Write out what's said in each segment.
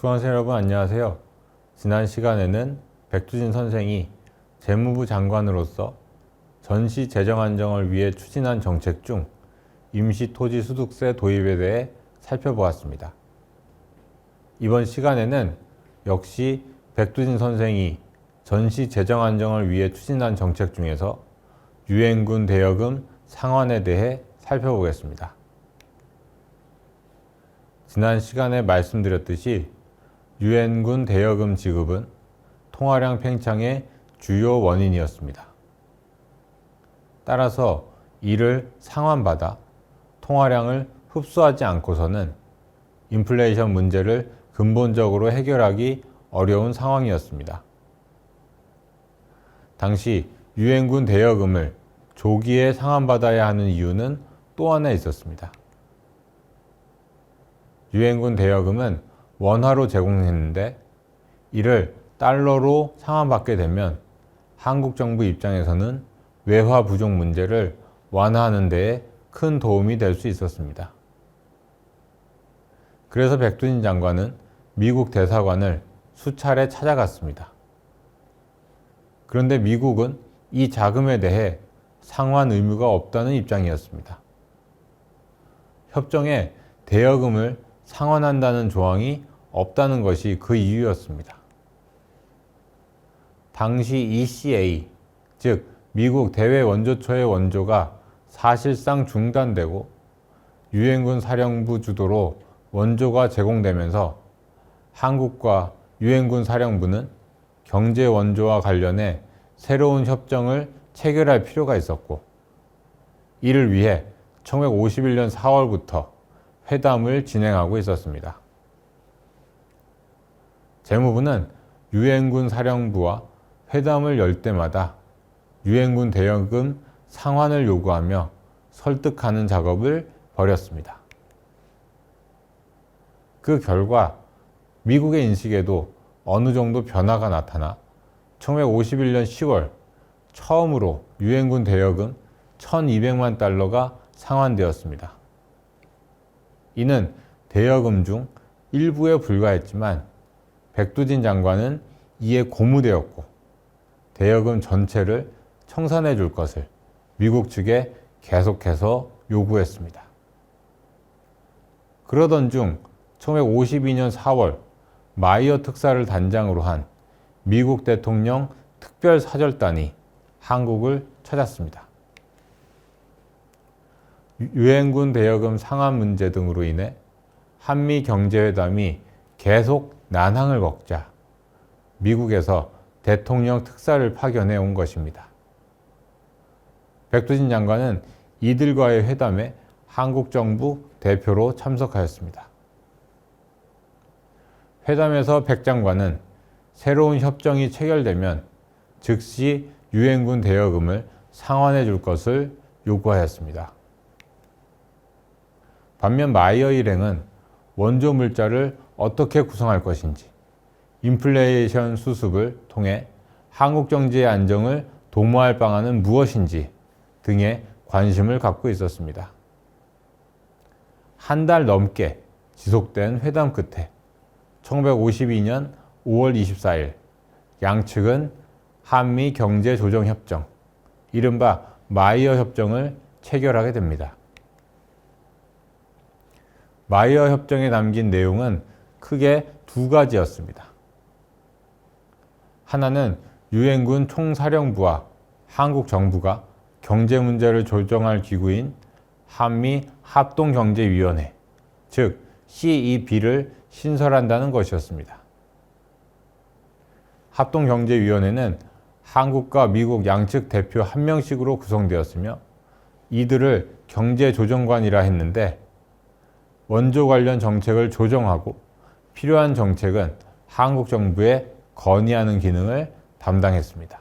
수강생 여러분 안녕하세요. 지난 시간에는 백두진 선생이 재무부 장관으로서 전시 재정 안정을 위해 추진한 정책 중 임시토지소득세 도입에 대해 살펴보았습니다. 이번 시간에는 역시 백두진 선생이 전시 재정 안정을 위해 추진한 정책 중에서 유엔군 대여금 상환에 대해 살펴보겠습니다. 지난 시간에 말씀드렸듯이 유엔군 대여금 지급은 통화량 팽창의 주요 원인이었습니다. 따라서 이를 상환받아 통화량을 흡수하지 않고서는 인플레이션 문제를 근본적으로 해결하기 어려운 상황이었습니다. 당시 유엔군 대여금을 조기에 상환받아야 하는 이유는 또 하나 있었습니다. 유엔군 대여금은 원화로 제공했는데 이를 달러로 상환받게 되면 한국 정부 입장에서는 외화 부족 문제를 완화하는 데에 큰 도움이 될 수 있었습니다. 그래서 백두진 장관은 미국 대사관을 수차례 찾아갔습니다. 그런데 미국은 이 자금에 대해 상환 의무가 없다는 입장이었습니다. 협정에 대여금을 상환한다는 조항이 없다는 것이 그 이유였습니다. 당시 ECA, 즉 미국 대외원조처의 원조가 사실상 중단되고 유엔군 사령부 주도로 원조가 제공되면서 한국과 유엔군 사령부는 경제 원조와 관련해 새로운 협정을 체결할 필요가 있었고, 이를 위해 1951년 4월부터 회담을 진행하고 있었습니다. 재무부는 유엔군 사령부와 회담을 열 때마다 유엔군 대여금 상환을 요구하며 설득하는 작업을 벌였습니다. 그 결과 미국의 인식에도 어느 정도 변화가 나타나 1951년 10월 처음으로 유엔군 대여금 1200만 달러가 상환되었습니다. 이는 대여금 중 일부에 불과했지만 백두진 장관은 이에 고무되었고 대여금 전체를 청산해 줄 것을 미국 측에 계속해서 요구했습니다. 그러던 중 1952년 4월 마이어 특사를 단장으로 한 미국 대통령 특별사절단이 한국을 찾았습니다. 유엔군 대여금 상환 문제 등으로 인해 한미 경제회담이 계속 난항을 겪자 미국에서 대통령 특사를 파견해 온 것입니다. 백두진 장관은 이들과의 회담에 한국 정부 대표로 참석하였습니다. 회담에서 백 장관은 새로운 협정이 체결되면 즉시 유엔군 대여금을 상환해 줄 것을 요구하였습니다. 반면 마이어 일행은 원조 물자를 어떻게 구성할 것인지, 인플레이션 수습을 통해 한국 경제의 안정을 도모할 방안은 무엇인지 등에 관심을 갖고 있었습니다. 한 달 넘게 지속된 회담 끝에 1952년 5월 24일 양측은 한미 경제조정협정, 이른바 마이어 협정을 체결하게 됩니다. 마이어 협정에 담긴 내용은 크게 두 가지였습니다. 하나는 유엔군 총사령부와 한국 정부가 경제 문제를 조정할 기구인 한미 합동경제위원회, 즉 CEB를 신설한다는 것이었습니다. 합동경제위원회는 한국과 미국 양측 대표 1명씩으로 구성되었으며 이들을 경제조정관이라 했는데 원조 관련 정책을 조정하고 필요한 정책은 한국 정부에 건의하는 기능을 담당했습니다.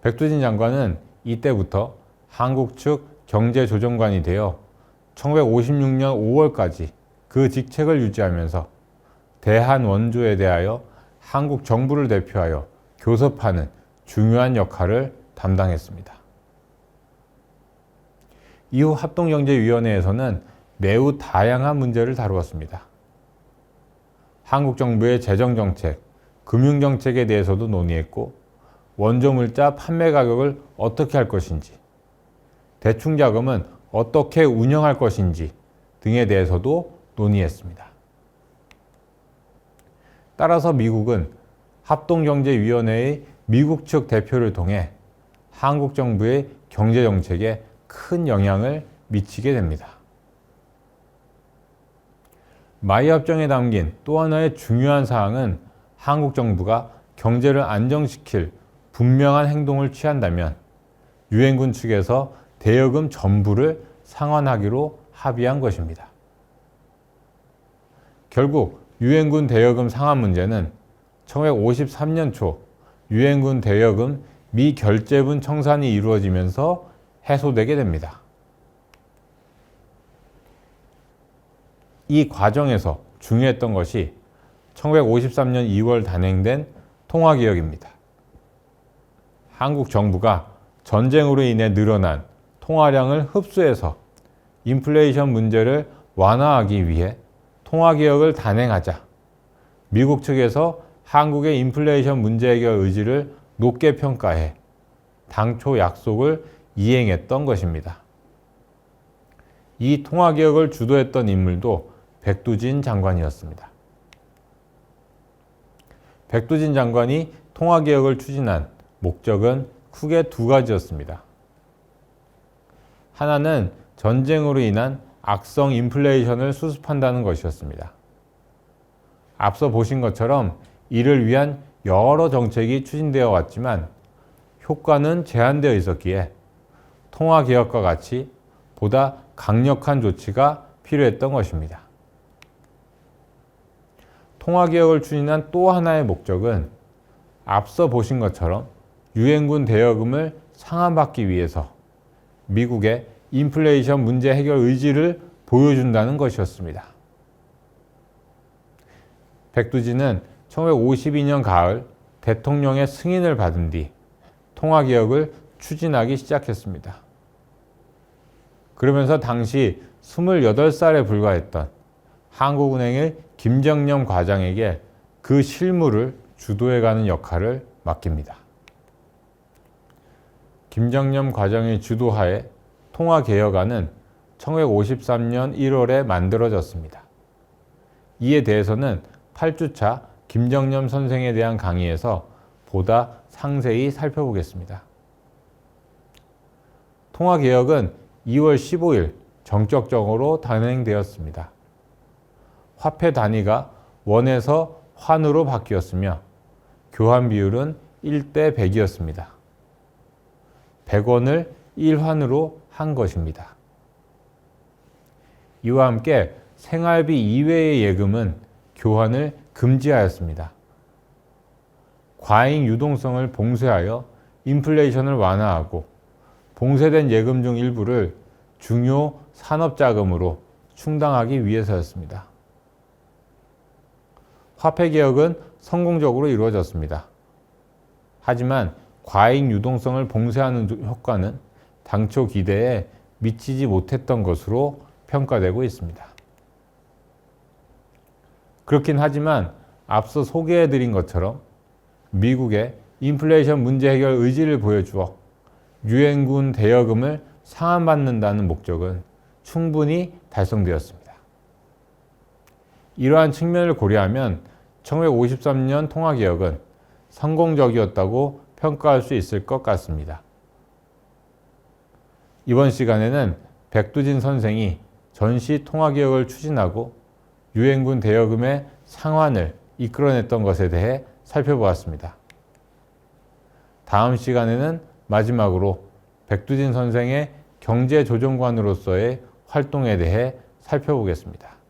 백두진 장관은 이때부터 한국 측 경제조정관이 되어 1956년 5월까지 그 직책을 유지하면서 대한 원조에 대하여 한국 정부를 대표하여 교섭하는 중요한 역할을 담당했습니다. 이후 합동경제위원회에서는 매우 다양한 문제를 다루었습니다. 한국 정부의 재정정책, 금융정책에 대해서도 논의했고 원조물자 판매 가격을 어떻게 할 것인지, 대충자금은 어떻게 운영할 것인지 등에 대해서도 논의했습니다. 따라서 미국은 합동경제위원회의 미국 측 대표를 통해 한국 정부의 경제정책에 큰 영향을 미치게 됩니다. 마이합정에 담긴 또 하나의 중요한 사항은 한국 정부가 경제를 안정시킬 분명한 행동을 취한다면 유엔군 측에서 대여금 전부를 상환하기로 합의한 것입니다. 결국 유엔군 대여금 상환 문제는 1953년 초 유엔군 대여금 미결제분 청산이 이루어지면서 해소되게 됩니다. 이 과정에서 중요했던 것이 1953년 2월 단행된 통화개혁입니다. 한국 정부가 전쟁으로 인해 늘어난 통화량을 흡수해서 인플레이션 문제를 완화하기 위해 통화개혁을 단행하자 미국 측에서 한국의 인플레이션 문제 해결 의지를 높게 평가해 당초 약속을 이행했던 것입니다. 이 통화개혁을 주도했던 인물도 백두진 장관이었습니다. 백두진 장관이 통화개혁을 추진한 목적은 크게 두 가지였습니다. 하나는 전쟁으로 인한 악성 인플레이션을 수습한다는 것이었습니다. 앞서 보신 것처럼 이를 위한 여러 정책이 추진되어 왔지만 효과는 제한되어 있었기에 통화개혁과 같이 보다 강력한 조치가 필요했던 것입니다. 통화개혁을 추진한 또 하나의 목적은 앞서 보신 것처럼 유엔군 대여금을 상환받기 위해서 미국의 인플레이션 문제 해결 의지를 보여준다는 것이었습니다. 백두진은 1952년 가을 대통령의 승인을 받은 뒤 통화개혁을 추진하기 시작했습니다. 그러면서 당시 28살에 불과했던 한국은행의 김정념 과장에게 그 실무를 주도해가는 역할을 맡깁니다. 김정념 과장의 주도하에 통화개혁안은 1953년 1월에 만들어졌습니다. 이에 대해서는 8주차 김정념 선생에 대한 강의에서 보다 상세히 살펴보겠습니다. 통화개혁은 2월 15일 정격적으로 단행되었습니다. 화폐 단위가 원에서 환으로 바뀌었으며 교환 비율은 1대 100이었습니다. 100원을 1환으로 한 것입니다. 이와 함께 생활비 이외의 예금은 교환을 금지하였습니다. 과잉 유동성을 봉쇄하여 인플레이션을 완화하고 봉쇄된 예금 중 일부를 중요 산업자금으로 충당하기 위해서였습니다. 화폐개혁은 성공적으로 이루어졌습니다. 하지만 과잉 유동성을 봉쇄하는 효과는 당초 기대에 미치지 못했던 것으로 평가되고 있습니다. 그렇긴 하지만 앞서 소개해드린 것처럼 미국의 인플레이션 문제 해결 의지를 보여주어 유엔군 대여금을 상환받는다는 목적은 충분히 달성되었습니다. 이러한 측면을 고려하면 1953년 통화개혁은 성공적이었다고 평가할 수 있을 것 같습니다. 이번 시간에는 백두진 선생이 전시 통화개혁을 추진하고 유엔군 대여금의 상환을 이끌어냈던 것에 대해 살펴보았습니다. 다음 시간에는 마지막으로 백두진 선생의 경제조정관으로서의 활동에 대해 살펴보겠습니다.